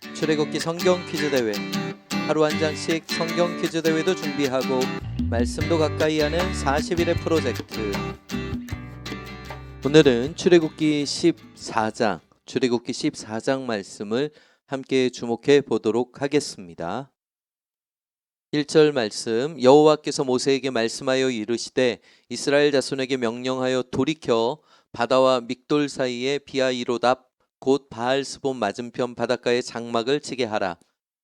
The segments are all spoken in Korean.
출애굽기 성경 퀴즈 대회, 하루 한 장씩 성경 퀴즈 대회도 준비하고 말씀도 가까이 하는 40일의 프로젝트. 오늘은 출애굽기 14장 말씀을 함께 주목해 보도록 하겠습니다. 1절 말씀, 여호와께서 모세에게 말씀하여 이르시되 이스라엘 자손에게 명령하여 돌이켜 바다와 믹돌 사이에 비하히롯 앞 곧 바알스본 맞은편 바닷가에 장막을 치게 하라.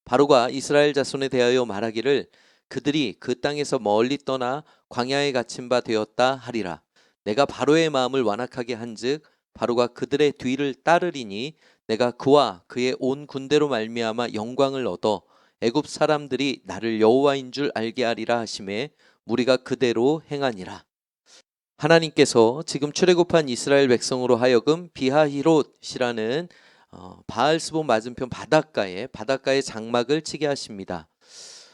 바로가 이스라엘 자손에 대하여 말하기를 그들이 그 땅에서 멀리 떠나 광야에 갇힌 바 되었다 하리라. 내가 바로의 마음을 완악하게 한즉 바로가 그들의 뒤를 따르리니 내가 그와 그의 온 군대로 말미암아 영광을 얻어 애굽 사람들이 나를 여호와인 줄 알게 하리라 하시매 무리가 그대로 행하니라. 하나님께서 지금 출애굽한 이스라엘 백성으로 하여금 비하히롯이라는 바알스본 맞은편 바닷가에 장막을 치게 하십니다.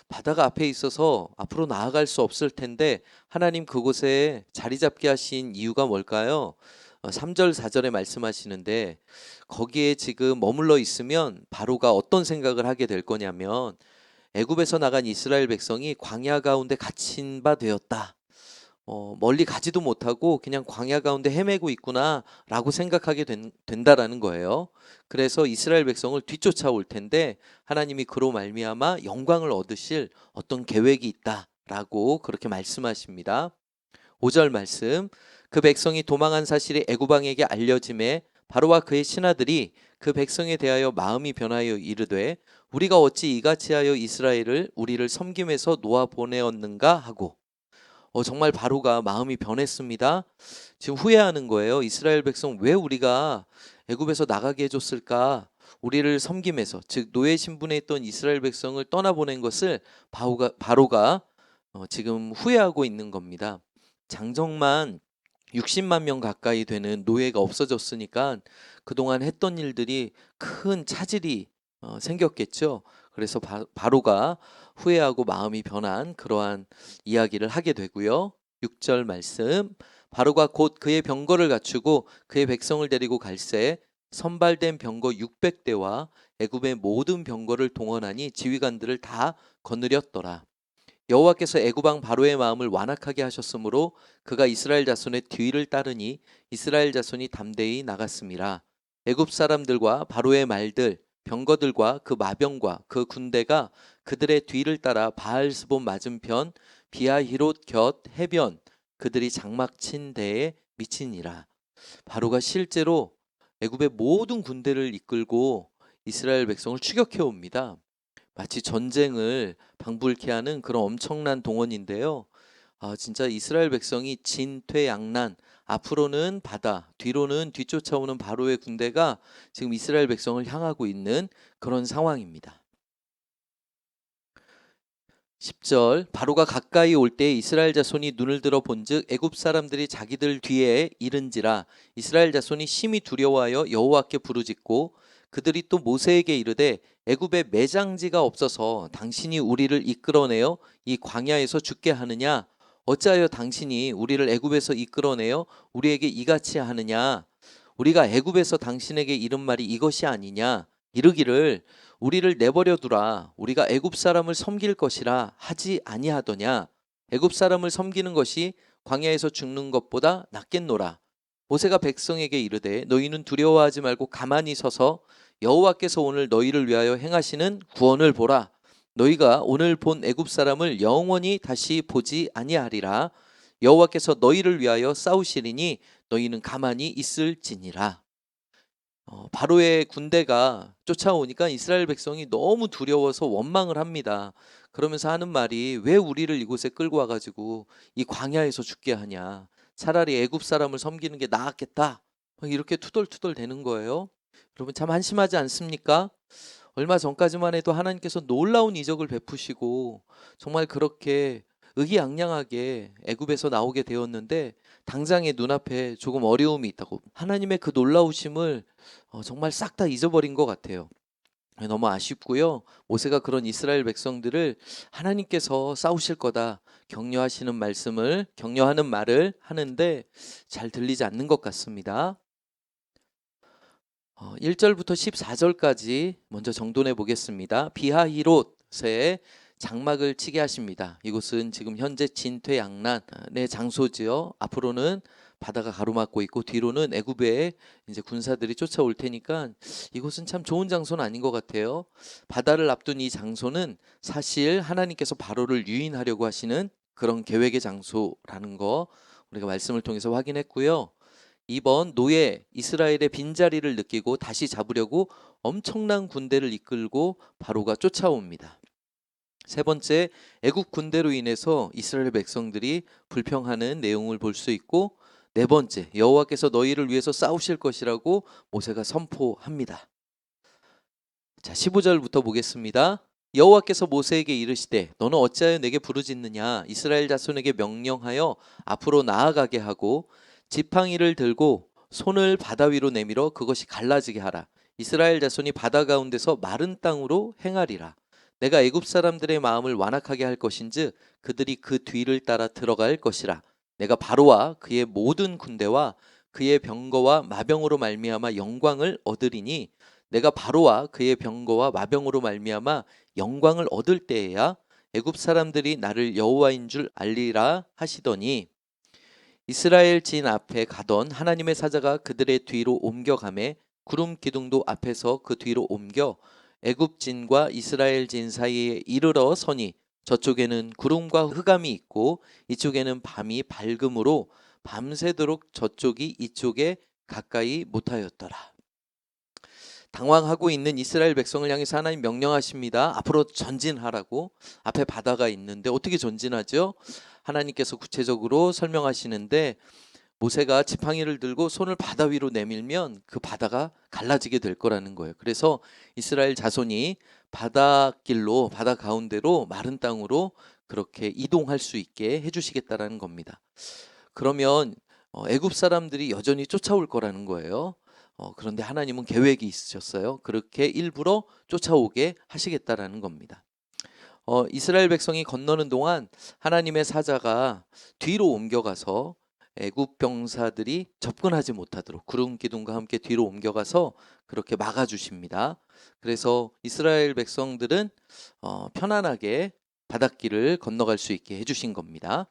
바다가 앞에 있어서 앞으로 나아갈 수 없을 텐데 하나님 그곳에 자리 잡게 하신 이유가 뭘까요? 3절 4절에 말씀하시는데 거기에 지금 머물러 있으면 바로가 어떤 생각을 하게 될 거냐면 애굽에서 나간 이스라엘 백성이 광야 가운데 갇힌 바 되었다. 멀리 가지도 못하고 그냥 광야 가운데 헤매고 있구나라고 생각하게 된다라는 거예요. 그래서 이스라엘 백성을 뒤쫓아올 텐데 하나님이 그로 말미암아 영광을 얻으실 어떤 계획이 있다라고 그렇게 말씀하십니다. 5절 말씀, 그 백성이 도망한 사실이 애굽 왕에게 알려짐에 바로와 그의 신하들이 그 백성에 대하여 마음이 변하여 이르되 우리가 어찌 이같이 하여 이스라엘을 우리를 섬김에서 놓아 보내었는가 하고 정말 바로가 마음이 변했습니다. 지금 후회하는 거예요. 이스라엘 백성 왜 우리가 애굽에서 나가게 해줬을까? 우리를 섬김에서 즉 노예 신분에 있던 이스라엘 백성을 떠나보낸 것을 바로가 지금 후회하고 있는 겁니다. 장정만 60만 명 가까이 되는 노예가 없어졌으니까 그동안 했던 일들이 큰 차질이 생겼겠죠. 그래서 바로가 후회하고 마음이 변한 그러한 이야기를 하게 되고요. 6절 말씀, 바로가 곧 그의 병거를 갖추고 그의 백성을 데리고 갈새 선발된 병거 600대와 애굽의 모든 병거를 동원하니 지휘관들을 다 거느렸더라. 여호와께서 애굽 왕 바로의 마음을 완악하게 하셨으므로 그가 이스라엘 자손의 뒤를 따르니 이스라엘 자손이 담대히 나갔습니다. 애굽 사람들과 바로의 말들 병거들과 그 마병과 그 군대가 그들의 뒤를 따라 바알스본 맞은편 비하히롯 곁 해변 그들이 장막 친 데에 미치니라. 바로가 실제로 애굽의 모든 군대를 이끌고 이스라엘 백성을 추격해 옵니다. 마치 전쟁을 방불케 하는 그런 엄청난 동원인데요. 진짜 이스라엘 백성이 진퇴양난, 앞으로는 바다, 뒤로는 뒤쫓아오는 바로의 군대가 지금 이스라엘 백성을 향하고 있는 그런 상황입니다. 10절, 바로가 가까이 올 때 이스라엘 자손이 눈을 들어 본즉 애굽 사람들이 자기들 뒤에 이른지라. 이스라엘 자손이 심히 두려워하여 여호와께 부르짖고 그들이 또 모세에게 이르되 애굽에 매장지가 없어서 당신이 우리를 이끌어내어 이 광야에서 죽게 하느냐? 어찌하여 당신이 우리를 애굽에서 이끌어내어 우리에게 이같이 하느냐? 우리가 애굽에서 당신에게 이른 말이 이것이 아니냐? 이르기를 우리를 내버려 두라. 우리가 애굽 사람을 섬길 것이라 하지 아니하더냐? 애굽 사람을 섬기는 것이 광야에서 죽는 것보다 낫겠노라. 모세가 백성에게 이르되 너희는 두려워하지 말고 가만히 서서 여호와께서 오늘 너희를 위하여 행하시는 구원을 보라. 너희가 오늘 본 애굽 사람을 영원히 다시 보지 아니하리라. 여호와께서 너희를 위하여 싸우시리니 너희는 가만히 있을지니라. 바로의 군대가 쫓아오니까 이스라엘 백성이 너무 두려워서 원망을 합니다. 그러면서 하는 말이 왜 우리를 이곳에 끌고 와가지고 이 광야에서 죽게 하냐. 차라리 애굽 사람을 섬기는 게 나았겠다. 막 이렇게 투덜투덜 대는 거예요. 여러분 참 한심하지 않습니까? 얼마 전까지만 해도 하나님께서 놀라운 이적을 베푸시고 정말 그렇게 의기양양하게 애굽에서 나오게 되었는데 당장의 눈앞에 조금 어려움이 있다고 하나님의 그 놀라우심을 정말 싹 다 잊어버린 것 같아요. 너무 아쉽고요. 모세가 그런 이스라엘 백성들을 하나님께서 싸우실 거다 격려하는 말을 하는데 잘 들리지 않는 것 같습니다. 1절부터 14절까지 먼저 정돈해 보겠습니다. 비하히롯에 장막을 치게 하십니다. 이곳은 지금 현재 진퇴양난의 장소지요. 앞으로는 바다가 가로막고 있고 뒤로는 애굽의 이제 군사들이 쫓아올 테니까 이곳은 참 좋은 장소는 아닌 것 같아요. 바다를 앞둔 이 장소는 사실 하나님께서 바로를 유인하려고 하시는 그런 계획의 장소라는 거 우리가 말씀을 통해서 확인했고요. 2번 노예 이스라엘의 빈자리를 느끼고 다시 잡으려고 엄청난 군대를 이끌고 바로가 쫓아옵니다. 세 번째, 애국 군대로 인해서 이스라엘 백성들이 불평하는 내용을 볼 수 있고, 네 번째, 여호와께서 너희를 위해서 싸우실 것이라고 모세가 선포합니다. 자, 15절부터 보겠습니다. 여호와께서 모세에게 이르시되 너는 어찌하여 내게 부르짖느냐. 이스라엘 자손에게 명령하여 앞으로 나아가게 하고 지팡이를 들고 손을 바다 위로 내밀어 그것이 갈라지게 하라. 이스라엘 자손이 바다 가운데서 마른 땅으로 행하리라. 내가 애굽 사람들의 마음을 완악하게 할 것인즉 그들이 그 뒤를 따라 들어갈 것이라. 내가 바로와 그의 모든 군대와 그의 병거와 마병으로 말미암아 영광을 얻으리니 내가 바로와 그의 병거와 마병으로 말미암아 영광을 얻을 때에야 애굽 사람들이 나를 여호와인 줄 알리라 하시더니 이스라엘 진 앞에 가던 하나님의 사자가 그들의 뒤로 옮겨가매 구름 기둥도 앞에서 그 뒤로 옮겨 애굽 진과 이스라엘 진 사이에 이르러 서니 저쪽에는 구름과 흑암이 있고 이쪽에는 밤이 밝음으로 밤새도록 저쪽이 이쪽에 가까이 못하였더라. 당황하고 있는 이스라엘 백성을 향해서 하나님 명령하십니다. 앞으로 전진하라고. 앞에 바다가 있는데 어떻게 전진하죠? 하나님께서 구체적으로 설명하시는데 모세가 지팡이를 들고 손을 바다 위로 내밀면 그 바다가 갈라지게 될 거라는 거예요. 그래서 이스라엘 자손이 바닷길로 바다 가운데로 마른 땅으로 그렇게 이동할 수 있게 해주시겠다라는 겁니다. 그러면 애굽 사람들이 여전히 쫓아올 거라는 거예요. 그런데 하나님은 계획이 있으셨어요. 그렇게 일부러 쫓아오게 하시겠다라는 겁니다. 이스라엘 백성이 건너는 동안 하나님의 사자가 뒤로 옮겨가서 애굽 병사들이 접근하지 못하도록 구름 기둥과 함께 뒤로 옮겨가서 그렇게 막아주십니다. 그래서 이스라엘 백성들은 편안하게 바닷길을 건너갈 수 있게 해주신 겁니다.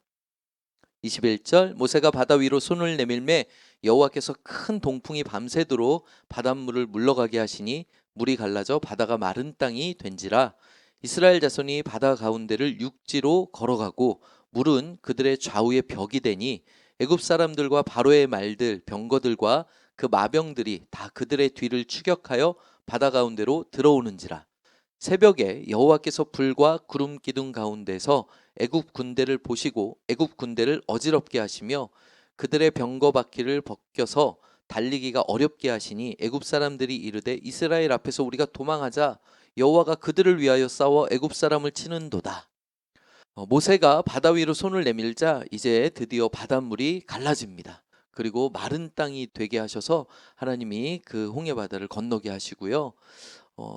21절 모세가 바다 위로 손을 내밀매 여호와께서 큰 동풍이 밤새도록 바닷물을 물러가게 하시니 물이 갈라져 바다가 마른 땅이 된지라. 이스라엘 자손이 바다 가운데를 육지로 걸어가고 물은 그들의 좌우에 벽이 되니 애굽 사람들과 바로의 말들 병거들과 그 마병들이 다 그들의 뒤를 추격하여 바다 가운데로 들어오는지라. 새벽에 여호와께서 불과 구름 기둥 가운데서 애굽 군대를 보시고 애굽 군대를 어지럽게 하시며 그들의 병거 바퀴를 벗겨서 달리기가 어렵게 하시니 애굽 사람들이 이르되 이스라엘 앞에서 우리가 도망하자. 여호와가 그들을 위하여 싸워 애굽 사람을 치는도다. 모세가 바다 위로 손을 내밀자 이제 드디어 바닷물이 갈라집니다. 그리고 마른 땅이 되게 하셔서 하나님이 그 홍해 바다를 건너게 하시고요.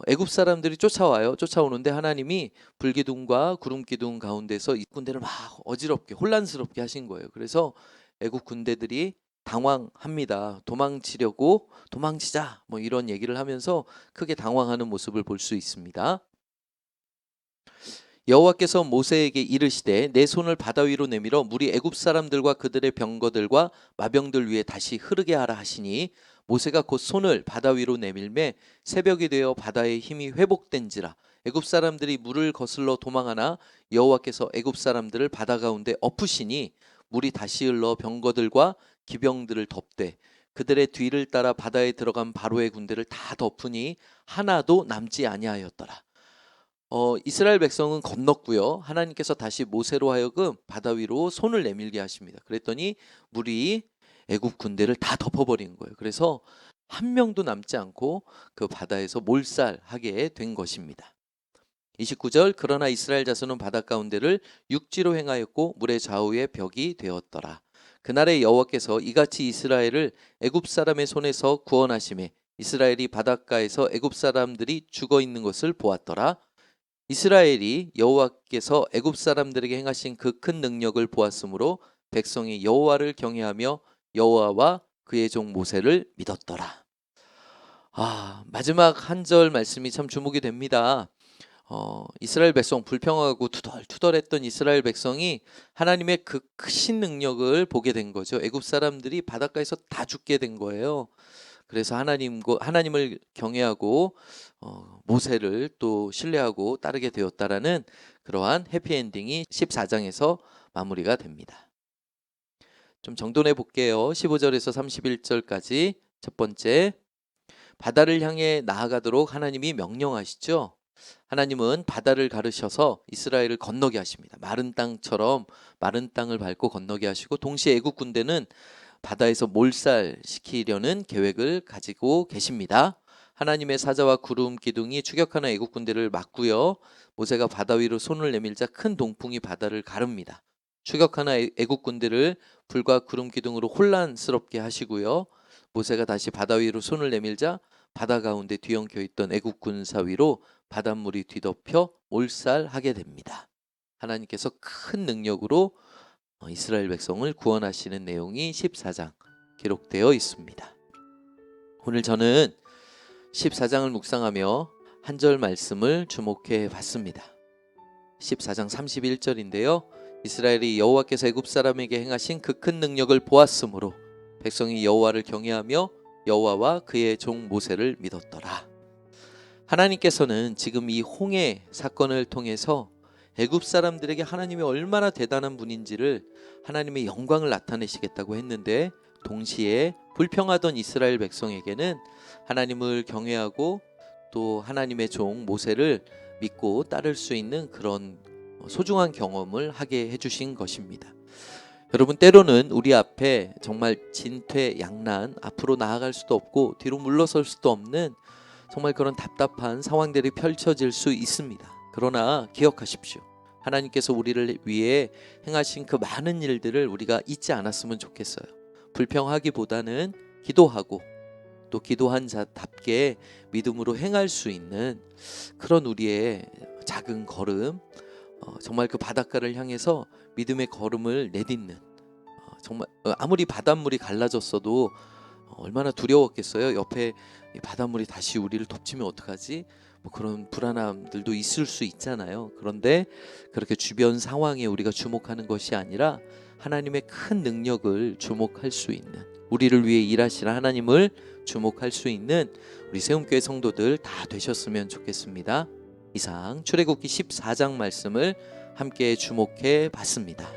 애굽 사람들이 쫓아와요. 쫓아오는데 하나님이 불기둥과 구름기둥 가운데서 이 군대를 막 어지럽게 혼란스럽게 하신 거예요. 그래서 애굽 군대들이 당황합니다. 도망치려고 도망치자 뭐 이런 얘기를 하면서 크게 당황하는 모습을 볼 수 있습니다. 여호와께서 모세에게 이르시되 내 손을 바다 위로 내밀어 물이 애굽 사람들과 그들의 병거들과 마병들 위에 다시 흐르게 하라 하시니 모세가 곧 손을 바다 위로 내밀매 새벽이 되어 바다의 힘이 회복된지라. 애굽 사람들이 물을 거슬러 도망하나 여호와께서 애굽 사람들을 바다 가운데 엎으시니 물이 다시 흘러 병거들과 기병들을 덮되 그들의 뒤를 따라 바다에 들어간 바로의 군대를 다 덮으니 하나도 남지 아니하였더라. 이스라엘 백성은 건넜고요. 하나님께서 다시 모세로 하여금 바다 위로 손을 내밀게 하십니다. 그랬더니 물이 애굽 군대를 다 덮어버린 거예요. 그래서 한 명도 남지 않고 그 바다에서 몰살하게 된 것입니다. 29절 그러나 이스라엘 자손은 바다 가운데를 육지로 행하였고 물의 좌우에 벽이 되었더라. 그날에 여호와께서 이같이 이스라엘을 애굽 사람의 손에서 구원하시매 이스라엘이 바닷가에서 애굽 사람들이 죽어 있는 것을 보았더라. 이스라엘이 여호와께서 애굽 사람들에게 행하신 그 큰 능력을 보았으므로 백성이 여호와를 경외하며 여호와와 그의 종 모세를 믿었더라. 마지막 한 절 말씀이 참 주목이 됩니다. 이스라엘 백성 불평하고 투덜투덜했던 이스라엘 백성이 하나님의 그 크신 능력을 보게 된 거죠. 애굽 사람들이 바닷가에서 다 죽게 된 거예요. 그래서 하나님을 경외하고 모세를 또 신뢰하고 따르게 되었다라는 그러한 해피엔딩이 14장에서 마무리가 됩니다. 좀 정돈해 볼게요. 15절에서 31절까지. 첫 번째, 바다를 향해 나아가도록 하나님이 명령하시죠. 하나님은 바다를 가르셔서 이스라엘을 건너게 하십니다. 마른 땅처럼 마른 땅을 밟고 건너게 하시고, 동시에 애국 군대는 바다에서 몰살시키려는 계획을 가지고 계십니다. 하나님의 사자와 구름 기둥이 추격하는 애국 군대를 막고요. 모세가 바다 위로 손을 내밀자 큰 동풍이 바다를 가릅니다. 추격하는 애국 군대를 불과 구름 기둥으로 혼란스럽게 하시고요. 모세가 다시 바다 위로 손을 내밀자 바다 가운데 뒤엉켜 있던 애국 군사 위로 바닷물이 뒤덮여 몰살하게 됩니다. 하나님께서 큰 능력으로 이스라엘 백성을 구원하시는 내용이 14장 기록되어 있습니다. 오늘 저는 14장을 묵상하며 한 절 말씀을 주목해 봤습니다. 14장 31절인데요. 이스라엘이 여호와께서 애굽 사람에게 행하신 그 큰 능력을 보았으므로 백성이 여호와를 경외하며 여호와와 그의 종 모세를 믿었더라. 하나님께서는 지금 이 홍해 사건을 통해서 애굽 사람들에게 하나님이 얼마나 대단한 분인지를, 하나님의 영광을 나타내시겠다고 했는데, 동시에 불평하던 이스라엘 백성에게는 하나님을 경외하고 또 하나님의 종 모세를 믿고 따를 수 있는 그런 소중한 경험을 하게 해주신 것입니다. 여러분, 때로는 우리 앞에 정말 진퇴양난, 앞으로 나아갈 수도 없고 뒤로 물러설 수도 없는 정말 그런 답답한 상황들이 펼쳐질 수 있습니다. 그러나 기억하십시오. 하나님께서 우리를 위해 행하신 그 많은 일들을 우리가 잊지 않았으면 좋겠어요. 불평하기보다는 기도하고 또 기도한 자답게 믿음으로 행할 수 있는 그런 우리의 작은 걸음, 정말 그 바닷가를 향해서 믿음의 걸음을 내딛는, 정말 아무리 바닷물이 갈라졌어도 얼마나 두려웠겠어요. 옆에 바닷물이 다시 우리를 덮치면 어떡하지? 뭐 그런 불안함들도 있을 수 있잖아요. 그런데 그렇게 주변 상황에 우리가 주목하는 것이 아니라 하나님의 큰 능력을 주목할 수 있는, 우리를 위해 일하시는 하나님을 주목할 수 있는 우리 세움교회 성도들 다 되셨으면 좋겠습니다. 이상 출애굽기 14장 말씀을 함께 주목해 봤습니다.